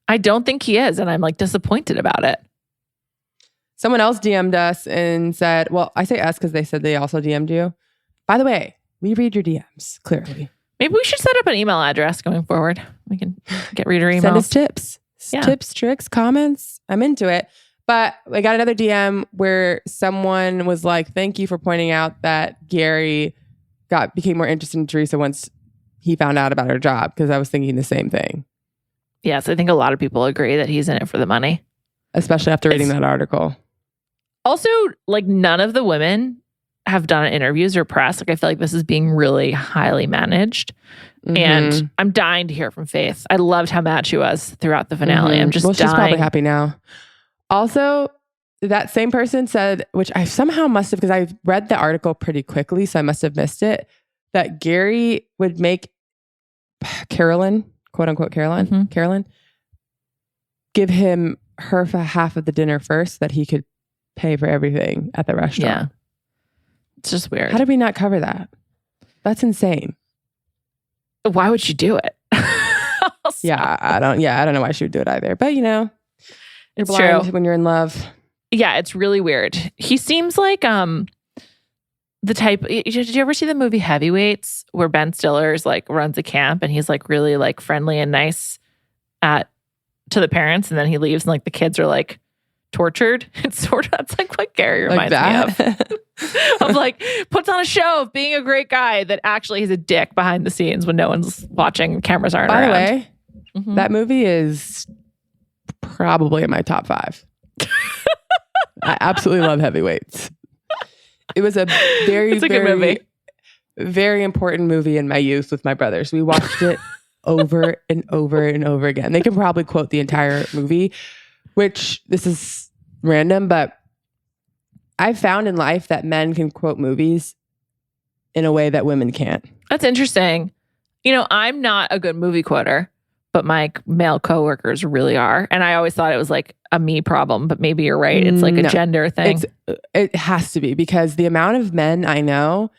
I don't think he is, and I'm disappointed about it. Someone else DM'd us and said, well, I say us because they said they also DM'd you. By the way, we read your DMs, clearly. Maybe we should set up an email address going forward. We can get reader emails. Send us tips. Yeah. Tips, tricks, comments. I'm into it. But I got another DM where someone was thank you for pointing out that Gary became more interested in Teresa once he found out about her job, because I was thinking the same thing. Yes, I think a lot of people agree that he's in it for the money. Especially after reading that article. Also, none of the women have done interviews or press. I feel this is being really highly managed. Mm-hmm. And I'm dying to hear from Faith. I loved how mad she was throughout the finale. I'm just dying. She's probably happy now. Also, that same person said, which I somehow must have, because I read the article pretty quickly, so I must have missed it, that Gary would make Carolyn, quote unquote Carolyn, give him her half of the dinner first, that he could pay for everything at the restaurant. Yeah. It's just weird. How did we not cover that? That's insane. Why would she do it? I don't know why she would do it either. But You're It's blind true. when you're in love. Yeah, it's really weird. He seems like the type. Did you ever see the movie Heavyweights, where Ben Stiller's like runs a camp and he's like really like friendly and nice to the parents, and then he leaves and like the kids are like tortured? It's sort of, that's like what Gary reminds me of like puts on a show of being a great guy that actually he's a dick behind the scenes when no one's watching, cameras aren't By around. the way, that movie is probably in my top 5. I absolutely love Heavyweights. It was a very, It's a good movie. very important movie in my youth with my brothers. We watched it over and over and over again. They can probably quote the entire movie, which this is random, but I've found in life that men can quote movies in a way that women can't. That's interesting. You know, I'm not a good movie quoter, but my male coworkers really are. And I always thought it was like a me problem, but maybe you're right. It's like a gender thing. It has to be, because the amount of men I know,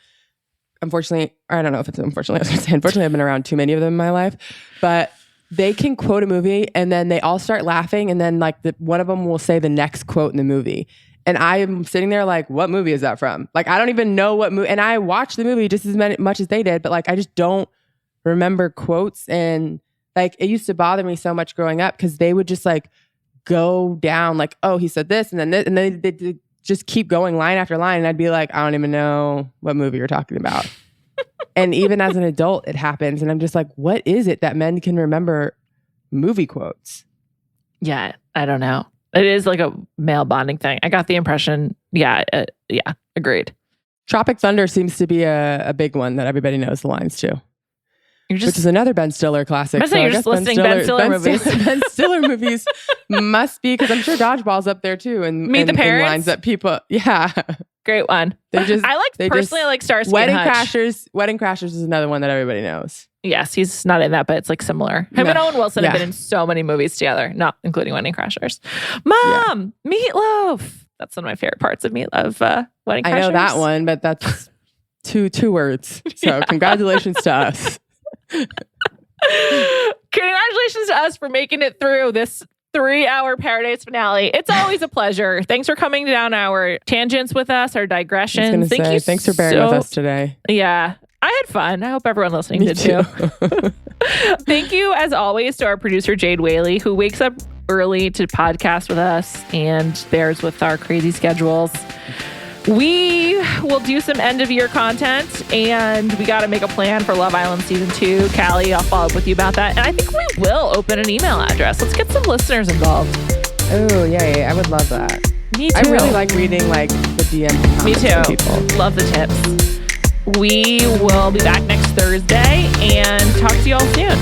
unfortunately, or I don't know if it's unfortunately, I was going to say, unfortunately, I've been around too many of them in my life, but they can quote a movie and then they all start laughing. And then like one of them will say the next quote in the movie. And I am sitting there like, what movie is that from? Like, I don't even know what movie. And I watched the movie just as much as they did, but like, I just don't remember quotes. And like, it used to bother me so much growing up because they would just like go down like, oh, he said this and then this. And then they just keep going line after line. And I'd be like, I don't even know what movie you're talking about. And even as an adult, it happens. And I'm just like, what is it that men can remember movie quotes? Yeah, I don't know. It is like a male bonding thing. I got the impression. Yeah, agreed. Tropic Thunder seems to be a big one that everybody knows the lines to. Which is another Ben Stiller classic. So you're just listing Ben Stiller movies. Ben Stiller movies must be, because I'm sure Dodgeball's up there too. And Meet the Parents. Lines that people, yeah. Great one. I like Starsky Wedding and Hutch. Crashers. Wedding Crashers is another one that everybody knows. Yes, he's not in that, but it's like similar. Him and Owen Wilson have been in so many movies together, not including Wedding Crashers. Mom, Meatloaf. That's one of my favorite parts of Meatloaf. Wedding Crashers. I know that one, but that's two words. So congratulations to us. Congratulations to us for making it through this 3-hour Paradise finale. It's always a pleasure. Thanks for coming down our tangents with us, our digressions. Thanks for bearing with us today. Yeah, I had fun. I hope everyone listening did too. Thank you, as always, to our producer, Jade Whaley, who wakes up early to podcast with us and bears with our crazy schedules. We will do some end-of-year content, and we got to make a plan for Love Island Season 2. Callie, I'll follow up with you about that. And I think we will open an email address. Let's get some listeners involved. Oh, yeah, I would love that. Me too. I really like reading like the DM. Me too. People. Love the tips. We will be back next Thursday and talk to you all soon.